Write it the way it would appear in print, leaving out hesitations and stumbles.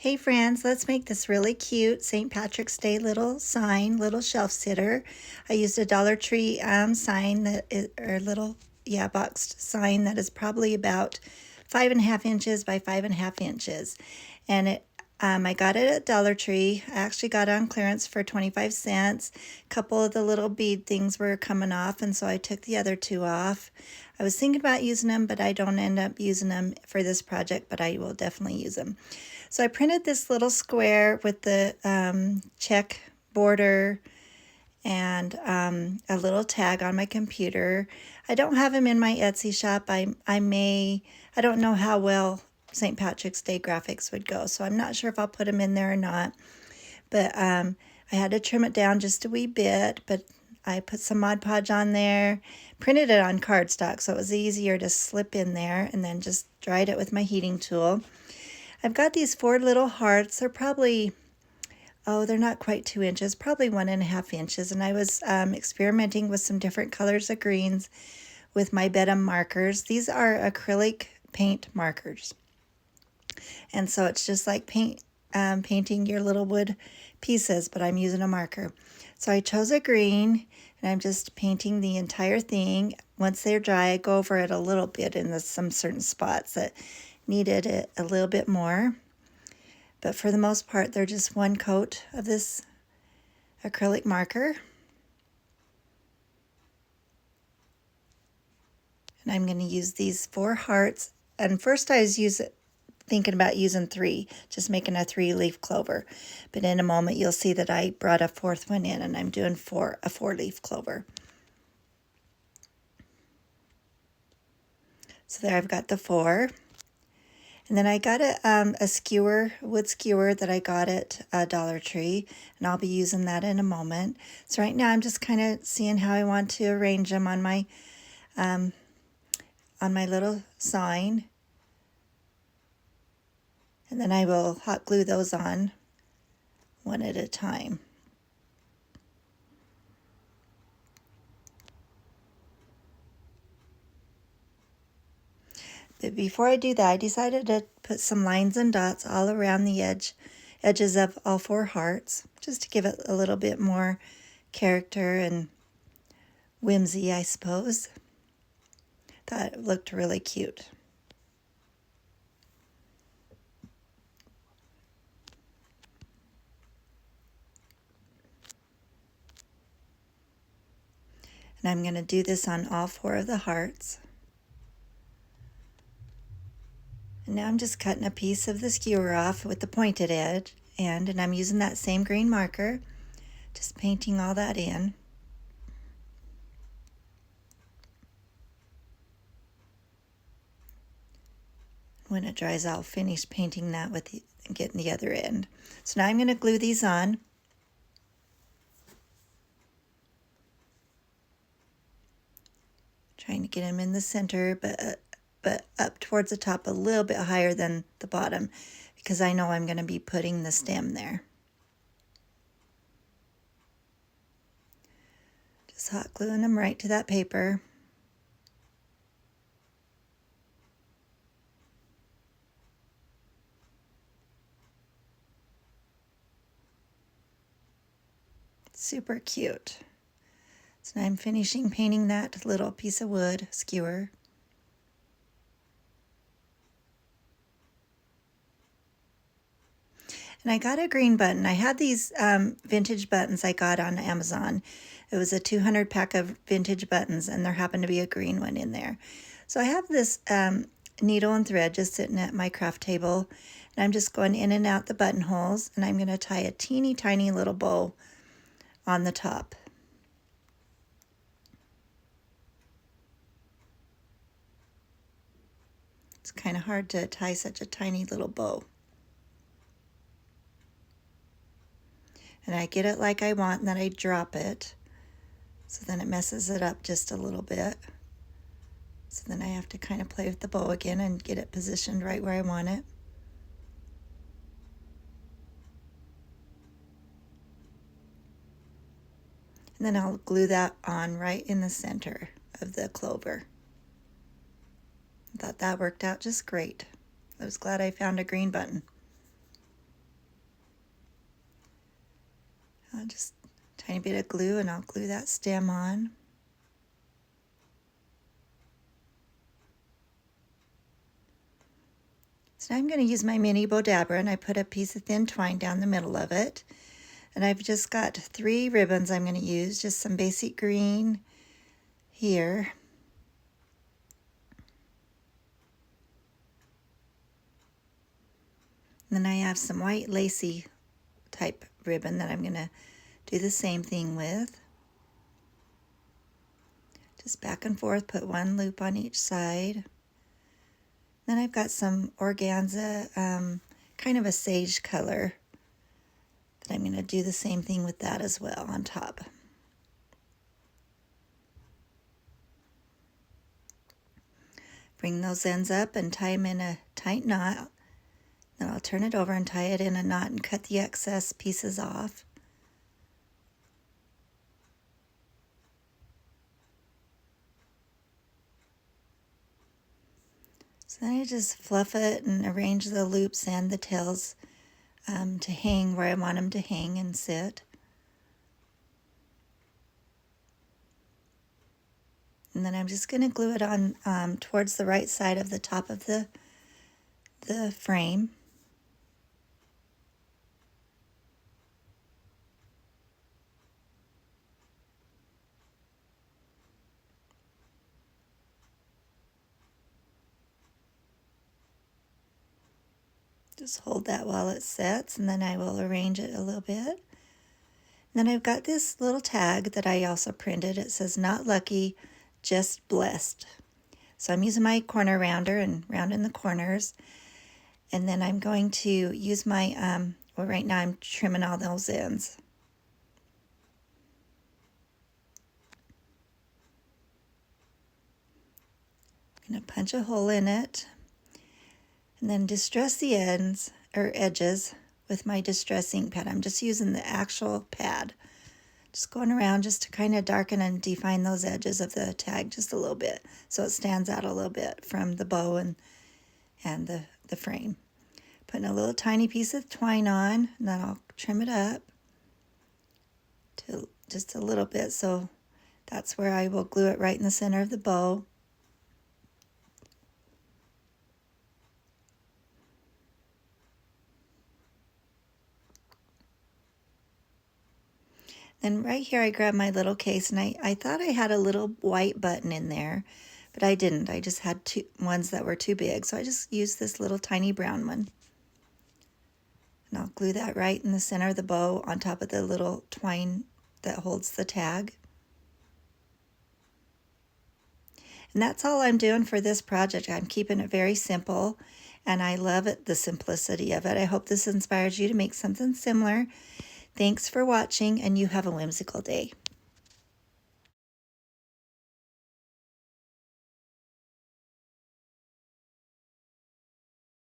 Hey friends, let's make this really cute St. Patrick's Day little sign, little shelf sitter. I used a Dollar Tree sign that is, or little, boxed sign that is probably about 5.5 inches by 5.5 inches. And I got it at Dollar Tree. I actually got it on clearance for 25 cents. A couple of the little bead things were coming off, and so I took the other two off. I was thinking about using them, but I don't end up using them for this project, but I will definitely use them. So I printed this little square with the check border and a little tag on my computer. I don't have them in my Etsy shop. I don't know how well St. Patrick's Day graphics would go, so I'm not sure if I'll put them in there or not. But I had to trim it down just a wee bit, but I put some Mod Podge on there, printed it on cardstock, so it was easier to slip in there, and then just dried it with my heating tool. I've got these 4 little hearts. They're probably, they're not quite 2 inches, probably 1.5 inches. And I was experimenting with some different colors of greens with my Bedham markers. These are acrylic paint markers. And so it's just like painting your little wood pieces, but I'm using a marker. So I chose a green, and I'm just painting the entire thing. Once they're dry, I go over it a little bit in some certain spots that needed it a little bit more. But for the most part, they're just one coat of this acrylic marker. And I'm going to use these 4 hearts. And first I was thinking about using 3, just making a 3-leaf clover. But in a moment you'll see that I brought a 4th one in, and I'm doing a 4-leaf clover. So there I've got the 4. And then I got a skewer, wood skewer that I got at Dollar Tree, and I'll be using that in a moment. So right now I'm just kind of seeing how I want to arrange them on my little sign. And then I will hot glue those on one at a time. But before I do that, I decided to put some lines and dots all around the edges of all 4 hearts, just to give it a little bit more character and whimsy, I suppose. Thought it looked really cute. And I'm going to do this on all 4 of the hearts. And now I'm just cutting a piece of the skewer off with the pointed edge, and I'm using that same green marker, just painting all that in. When it dries, I'll finish painting that and getting the other end. So now I'm going to glue these on. Trying to get them in the center, but up towards the top a little bit higher than the bottom, because I know I'm going to be putting the stem there. Just hot gluing them right to that paper. Super cute. So now I'm finishing painting that little piece of wood skewer. And I got a green button. I had these vintage buttons I got on Amazon. It was a 200 pack of vintage buttons, and there happened to be a green one in there. So I have this needle and thread just sitting at my craft table, and I'm just going in and out the buttonholes, and I'm going to tie a teeny tiny little bow on the top. It's kind of hard to tie such a tiny little bow. And I get it like I want, and then I drop it. So then it messes it up just a little bit. So then I have to kind of play with the bow again and get it positioned right where I want it. And then I'll glue that on right in the center of the clover. I thought that worked out just great. I was glad I found a green button. I'll just tiny bit of glue and I'll glue that stem on. So now I'm going to use my mini Bodabra, and I put a piece of thin twine down the middle of it. And I've just got 3 ribbons I'm going to use, just some basic green here. And then I have some white lacy type ribbon that I'm going to do the same thing with. Just back and forth, put 1 loop on each side. Then I've got some organza, kind of a sage color, that I'm going to do the same thing with that as well on top. Bring those ends up and tie them in a tight knot. Then I'll turn it over and tie it in a knot and cut the excess pieces off. So then I just fluff it and arrange the loops and the tails to hang where I want them to hang and sit. And then I'm just going to glue it on towards the right side of the top of the frame. Just hold that while it sets, and then I will arrange it a little bit. And then I've got this little tag that I also printed. It says, "Not lucky, just blessed." So I'm using my corner rounder and rounding the corners. And then I'm going to use my, well, right now I'm trimming all those ends. I'm going to punch a hole in it. And then distress the ends or edges with my distress ink pad. I'm just using the actual pad. Just going around just to kind of darken and define those edges of the tag just a little bit, so it stands out a little bit from the bow and the frame. Putting a little tiny piece of twine on, and then I'll trim it up to just a little bit, so that's where I will glue it right in the center of the bow. Then right here I grabbed my little case, and I thought I had a little white button in there, but I didn't. I just had ones that were too big, so I just used this little tiny brown one. And I'll glue that right in the center of the bow on top of the little twine that holds the tag. And that's all I'm doing for this project. I'm keeping it very simple, and I love it, the simplicity of it. I hope this inspires you to make something similar. Thanks for watching, and you have a whimsical day.